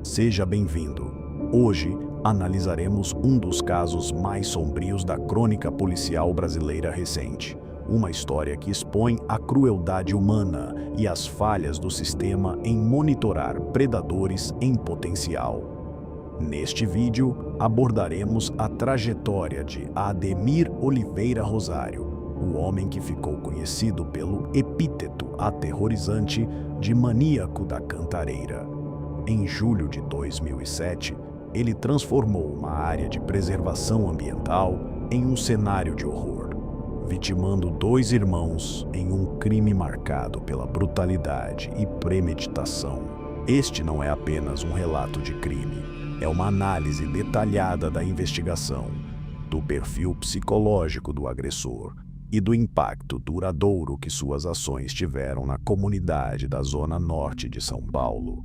Seja bem-vindo. Hoje, analisaremos um dos casos mais sombrios da crônica policial brasileira recente. Uma história que expõe a crueldade humana e as falhas do sistema em monitorar predadores em potencial. Neste vídeo, abordaremos a trajetória de Ademir Oliveira Rosário, o homem que ficou conhecido pelo epíteto aterrorizante de maníaco da cantareira. Em julho de 2007, ele transformou uma área de preservação ambiental em um cenário de horror, vitimando 2 irmãos em um crime marcado pela brutalidade e premeditação. Este não é apenas um relato de crime, é uma análise detalhada da investigação, do perfil psicológico do agressor e do impacto duradouro que suas ações tiveram na comunidade da Zona Norte de São Paulo.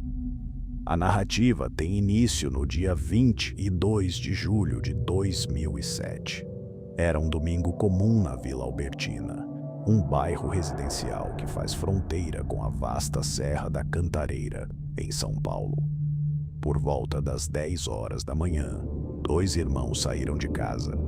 A narrativa tem início no dia 22 de julho de 2007. Era um domingo comum na Vila Albertina, um bairro residencial que faz fronteira com a vasta Serra da Cantareira, em São Paulo. Por volta das 10 horas da manhã, 2 irmãos saíram de casa.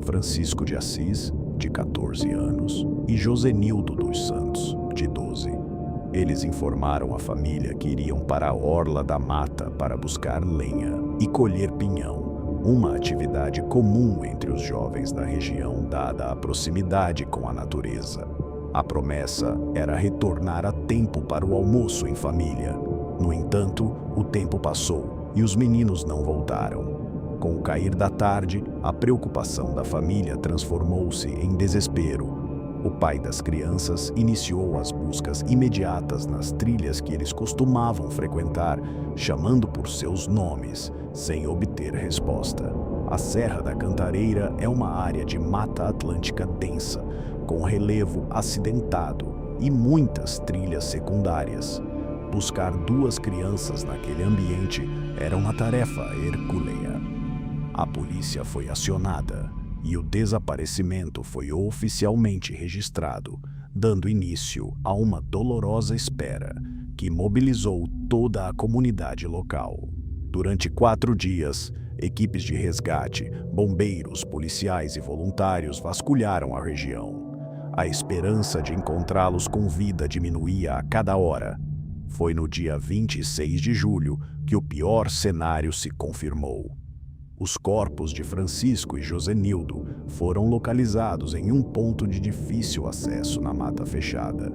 Francisco de Assis, de 14 anos, e Josenildo dos Santos, de 12. Eles informaram a família que iriam para a orla da mata para buscar lenha e colher pinhão, uma atividade comum entre os jovens da região dada a proximidade com a natureza. A promessa era retornar a tempo para o almoço em família. No entanto, o tempo passou e os meninos não voltaram. Com o cair da tarde, a preocupação da família transformou-se em desespero. O pai das crianças iniciou as buscas imediatas nas trilhas que eles costumavam frequentar, chamando por seus nomes, sem obter resposta. A Serra da Cantareira é uma área de mata atlântica densa, com relevo acidentado e muitas trilhas secundárias. Buscar 2 crianças naquele ambiente era uma tarefa hercúlea. A polícia foi acionada e o desaparecimento foi oficialmente registrado, dando início a uma dolorosa espera que mobilizou toda a comunidade local. Durante 4 dias, equipes de resgate, bombeiros, policiais e voluntários vasculharam a região. A esperança de encontrá-los com vida diminuía a cada hora. Foi no dia 26 de julho que o pior cenário se confirmou. Os corpos de Francisco e Josenildo foram localizados em um ponto de difícil acesso na mata fechada.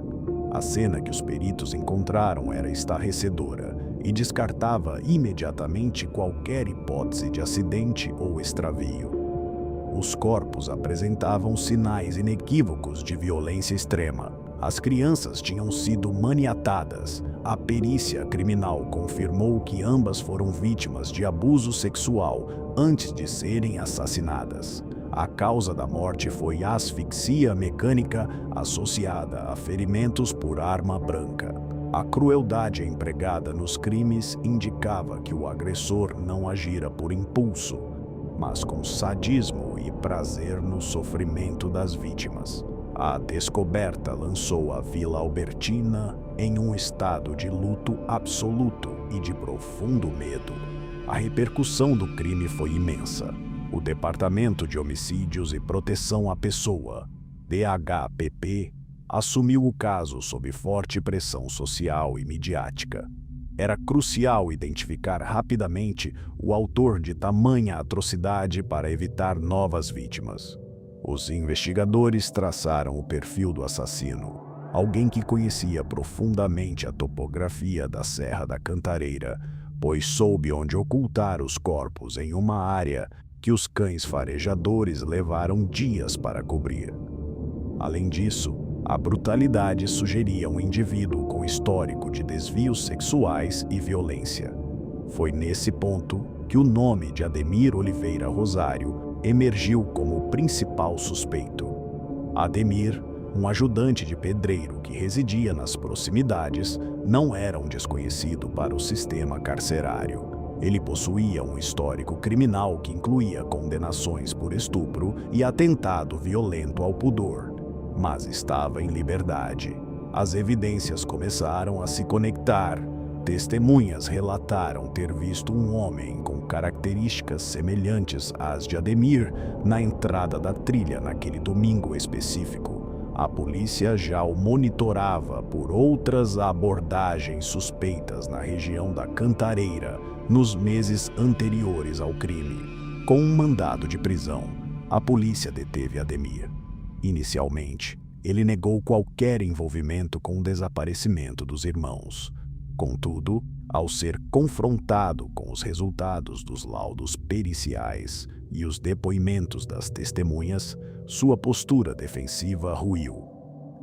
A cena que os peritos encontraram era estarrecedora e descartava imediatamente qualquer hipótese de acidente ou extravio. Os corpos apresentavam sinais inequívocos de violência extrema. As crianças tinham sido maniatadas. A perícia criminal confirmou que ambas foram vítimas de abuso sexual antes de serem assassinadas. A causa da morte foi asfixia mecânica associada a ferimentos por arma branca. A crueldade empregada nos crimes indicava que o agressor não agira por impulso, mas com sadismo e prazer no sofrimento das vítimas. A descoberta lançou a Vila Albertina em um estado de luto absoluto e de profundo medo. A repercussão do crime foi imensa. O Departamento de Homicídios e Proteção à Pessoa, DHPP, assumiu o caso sob forte pressão social e midiática. Era crucial identificar rapidamente o autor de tamanha atrocidade para evitar novas vítimas. Os investigadores traçaram o perfil do assassino, alguém que conhecia profundamente a topografia da Serra da Cantareira, pois soube onde ocultar os corpos em uma área que os cães farejadores levaram dias para cobrir. Além disso, a brutalidade sugeria um indivíduo com histórico de desvios sexuais e violência. Foi nesse ponto que o nome de Ademir Oliveira Rosário emergiu como o principal suspeito. Ademir, um ajudante de pedreiro que residia nas proximidades, não era um desconhecido para o sistema carcerário. Ele possuía um histórico criminal que incluía condenações por estupro e atentado violento ao pudor, mas estava em liberdade. As evidências começaram a se conectar. Testemunhas relataram ter visto um homem com características semelhantes às de Ademir na entrada da trilha naquele domingo específico. A polícia já o monitorava por outras abordagens suspeitas na região da Cantareira nos meses anteriores ao crime. Com um mandado de prisão, a polícia deteve Ademir. Inicialmente, ele negou qualquer envolvimento com o desaparecimento dos irmãos. Contudo, ao ser confrontado com os resultados dos laudos periciais e os depoimentos das testemunhas, sua postura defensiva ruiu.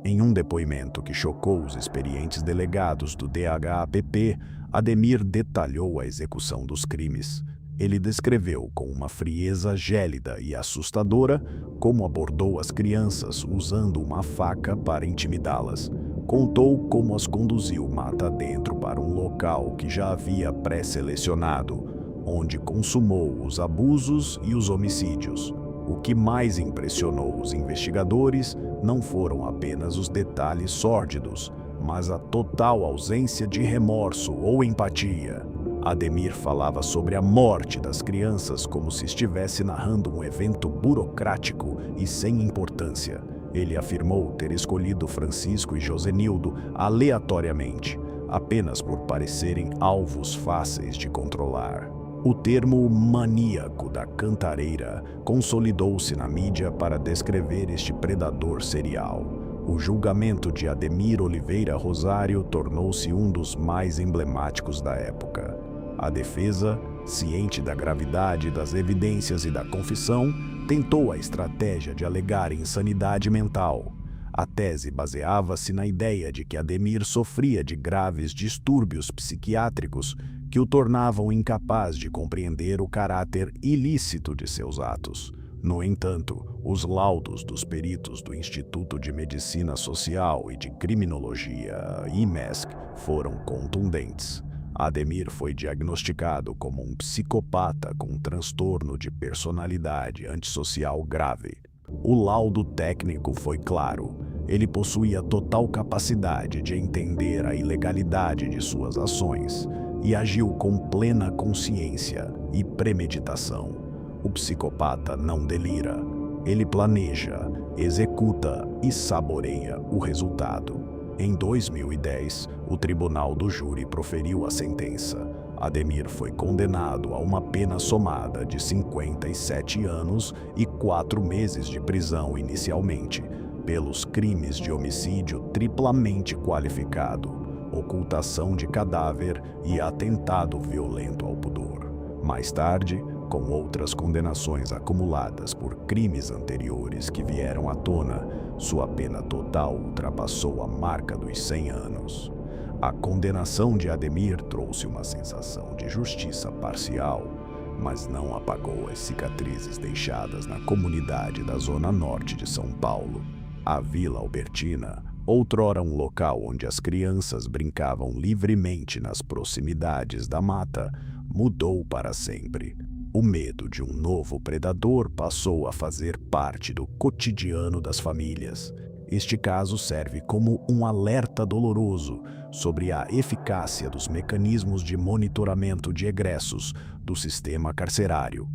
Em um depoimento que chocou os experientes delegados do DHAPP, Ademir detalhou a execução dos crimes. Ele descreveu com uma frieza gélida e assustadora como abordou as crianças usando uma faca para intimidá-las. Contou como as conduziu mata adentro para um local que já havia pré-selecionado, onde consumou os abusos e os homicídios. O que mais impressionou os investigadores não foram apenas os detalhes sórdidos, mas a total ausência de remorso ou empatia. Ademir falava sobre a morte das crianças como se estivesse narrando um evento burocrático e sem importância. Ele afirmou ter escolhido Francisco e Josenildo aleatoriamente, apenas por parecerem alvos fáceis de controlar. O termo maníaco da Cantareira consolidou-se na mídia para descrever este predador serial. O julgamento de Ademir Oliveira Rosário tornou-se um dos mais emblemáticos da época. A defesa, ciente da gravidade das evidências e da confissão, tentou a estratégia de alegar insanidade mental. A tese baseava-se na ideia de que Ademir sofria de graves distúrbios psiquiátricos que o tornavam incapaz de compreender o caráter ilícito de seus atos. No entanto, os laudos dos peritos do Instituto de Medicina Social e de Criminologia, IMESC, foram contundentes. Ademir foi diagnosticado como um psicopata com transtorno de personalidade antissocial grave. O laudo técnico foi claro. Ele possuía total capacidade de entender a ilegalidade de suas ações e agiu com plena consciência e premeditação. O psicopata não delira. Ele planeja, executa e saboreia o resultado. Em 2010, o Tribunal do Júri proferiu a sentença. Ademir foi condenado a uma pena somada de 57 anos e 4 meses de prisão inicialmente, pelos crimes de homicídio triplamente qualificado, ocultação de cadáver e atentado violento ao pudor. Mais tarde, com outras condenações acumuladas por crimes anteriores que vieram à tona, sua pena total ultrapassou a marca dos 100 anos. A condenação de Ademir trouxe uma sensação de justiça parcial, mas não apagou as cicatrizes deixadas na comunidade da zona norte de São Paulo. A Vila Albertina, outrora um local onde as crianças brincavam livremente nas proximidades da mata, mudou para sempre. O medo de um novo predador passou a fazer parte do cotidiano das famílias. Este caso serve como um alerta doloroso sobre a eficácia dos mecanismos de monitoramento de egressos do sistema carcerário.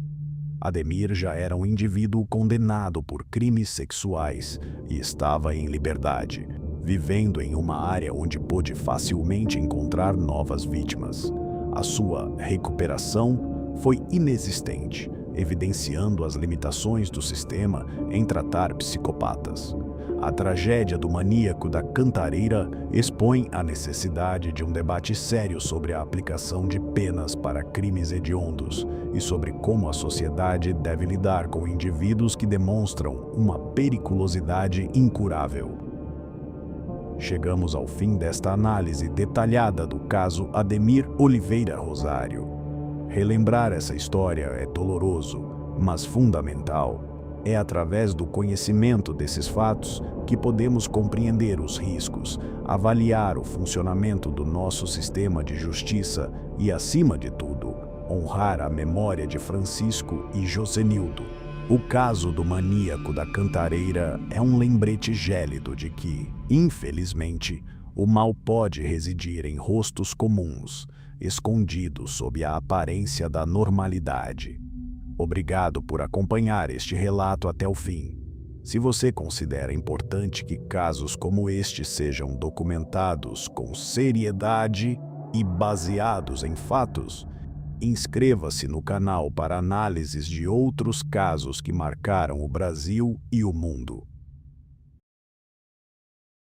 Ademir já era um indivíduo condenado por crimes sexuais e estava em liberdade, vivendo em uma área onde pôde facilmente encontrar novas vítimas. A sua recuperação foi inexistente, evidenciando as limitações do sistema em tratar psicopatas. A tragédia do maníaco da Cantareira expõe a necessidade de um debate sério sobre a aplicação de penas para crimes hediondos e sobre como a sociedade deve lidar com indivíduos que demonstram uma periculosidade incurável. Chegamos ao fim desta análise detalhada do caso Ademir Oliveira Rosário. Relembrar essa história é doloroso, mas fundamental. É através do conhecimento desses fatos que podemos compreender os riscos, avaliar o funcionamento do nosso sistema de justiça e, acima de tudo, honrar a memória de Francisco e Josenildo. O caso do maníaco da Cantareira é um lembrete gélido de que, infelizmente, O mal pode residir em rostos comuns, escondidos sob a aparência da normalidade. Obrigado por acompanhar este relato até o fim. Se você considera importante que casos como este sejam documentados com seriedade e baseados em fatos, inscreva-se no canal para análises de outros casos que marcaram o Brasil e o mundo.